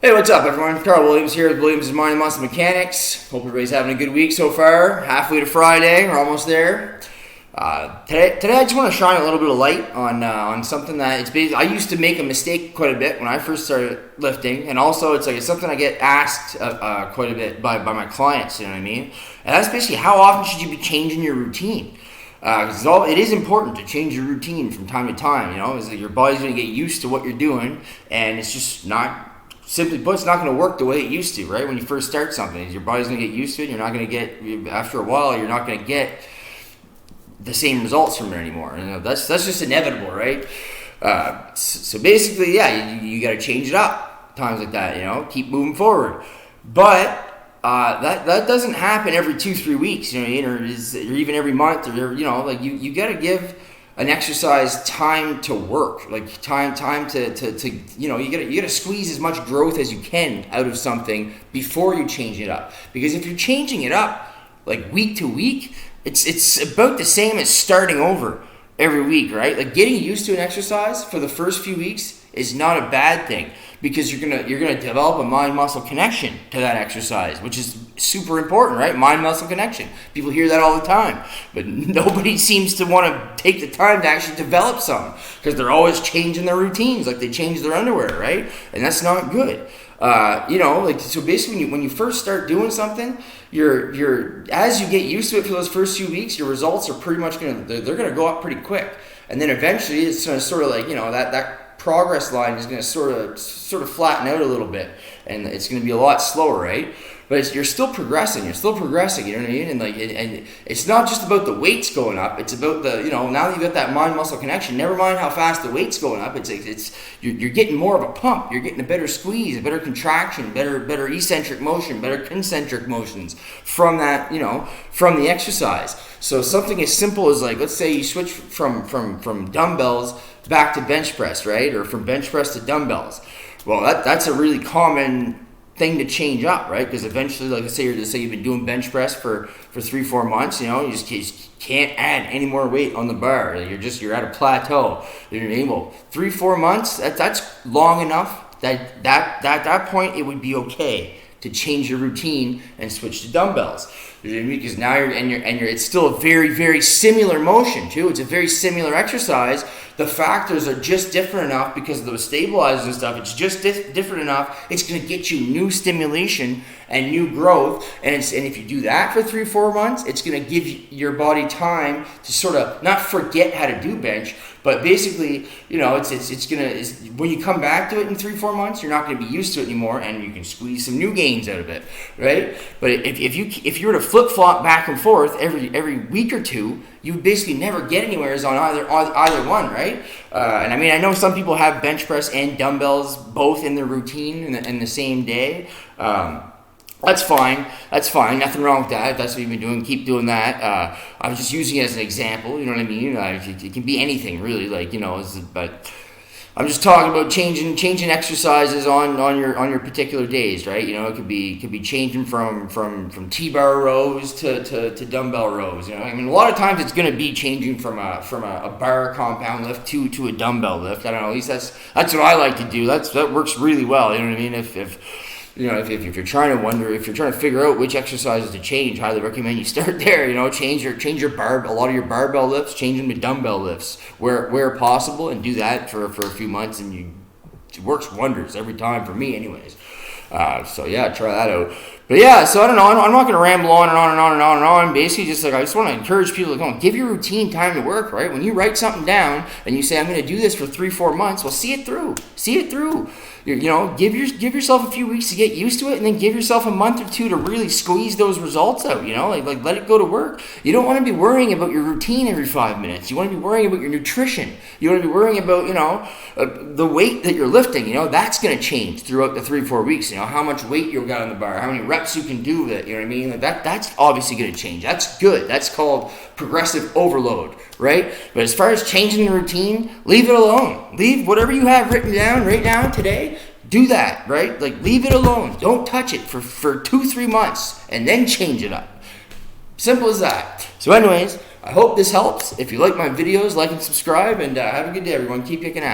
Hey, what's up, everyone? Carl Williams here with Williams' Mind and Muscle Mechanics. Hope everybody's having a good week so far. Halfway to Friday, we're almost there. Today I just want to shine a little bit of light on something that it's basically, I used to make a mistake quite a bit when I first started lifting, and also it's something I get asked quite a bit by my clients. You know what I mean? And that's basically how often should you be changing your routine? Because it is important to change your routine from time to time. You know, is that your body's going to get used to what you're doing, and it's just not. Simply put, it's not going to work the way it used to, right? When you first start something, your body's going to get used to it. You're not going to get, after a while, you're not going to get the same results from it anymore. You know, that's just inevitable, right? So basically, yeah, you got to change it up times like that. You know, keep moving forward. But that doesn't happen every 2-3 weeks, you know what I mean, or even every month, or like you got to give an exercise time to work, like time to you gotta squeeze as much growth as you can out of something before you change it up. Because if you're changing it up like week to week, it's about the same as starting over every week, right? Like getting used to an exercise for the first few weeks is not a bad thing, because you're gonna develop a mind-muscle connection to that exercise, which is super important, right? Mind-muscle connection. People hear that all the time, but nobody seems to want to take the time to actually develop some, because they're always changing their routines, like they change their underwear, right? And that's not good. So basically, when you first start doing something, you're as you get used to it for those first few weeks, your results are pretty much they're gonna go up pretty quick, and then eventually it's gonna sort of like that progress line is going to sort of flatten out a little bit, and it's going to be a lot slower, right? But you're still progressing. You know what I mean? And it's not just about the weights going up. It's about now that you've got that mind-muscle connection. Never mind how fast the weight's going up. You're getting more of a pump. You're getting a better squeeze, a better contraction, better eccentric motion, better concentric motions from that, from the exercise. So something as simple as, like, let's say you switch from dumbbells back to bench press, right? Or from bench press to dumbbells. Well, that's a really common thing to change up, right? Because eventually, like I say, you've been doing bench press for 3-4 months, you just can't add any more weight on the bar. You're at a plateau. Well, 3-4 months, that's long enough that that point it would be okay to change your routine and switch to dumbbells. Because now it's still a very, very similar motion too. It's a very similar exercise. The factors are just different enough because of those stabilizers and stuff. It's just different enough. It's going to get you new stimulation and new growth. And if you do that for 3-4 months, it's going to give your body time to sort of not forget how to do bench, but basically, when you come back to it in 3-4 months, you're not going to be used to it anymore, and you can squeeze some new gains out of it, right? But if you were to flip-flop back and forth every week or two, you basically never get anywhere on either one, right? And I mean, I know some people have bench press and dumbbells both in their routine in the same day. That's fine. Nothing wrong with that. If that's what you've been doing, keep doing that. I was just using it as an example. You know what I mean? It can be anything, really. But I'm just talking about changing exercises on your particular days, right? It could be changing from T-bar rows to dumbbell rows. I mean, a lot of times it's going to be changing from a bar compound lift to a dumbbell lift. I don't know. At least that's what I like to do. That works really well. You know what I mean? If you're trying to figure out which exercises to change, highly recommend you start there. Change your a lot of your barbell lifts, change them to dumbbell lifts where possible, and do that for a few months, and it works wonders every time for me, anyways. So yeah, try that out. But yeah, so I don't know. I'm not going to ramble on and on and on and on and on. Basically, I just want to encourage people to give your routine time to work, right? When you write something down and you say, I'm going to do this for 3-4 months, well, see it through. Give yourself a few weeks to get used to it, and then give yourself a month or two to really squeeze those results out. Like let it go to work. You don't want to be worrying about your routine every 5 minutes. You want to be worrying about your nutrition. You want to be worrying about the weight that you're lifting. That's going to change throughout the 3-4 weeks. How much weight you've got on the bar, how many reps you can do with it. You know what I mean? Like that's obviously going to change. That's good. That's called progressive overload, right? But as far as changing the routine, leave it alone. Leave whatever you have written down right now today. Do that, right? Like, leave it alone. Don't touch it for 2-3 months and then change it up. Simple as that. So anyways, I hope this helps. If you like my videos, like and subscribe, and have a good day, everyone. Keep kicking ass.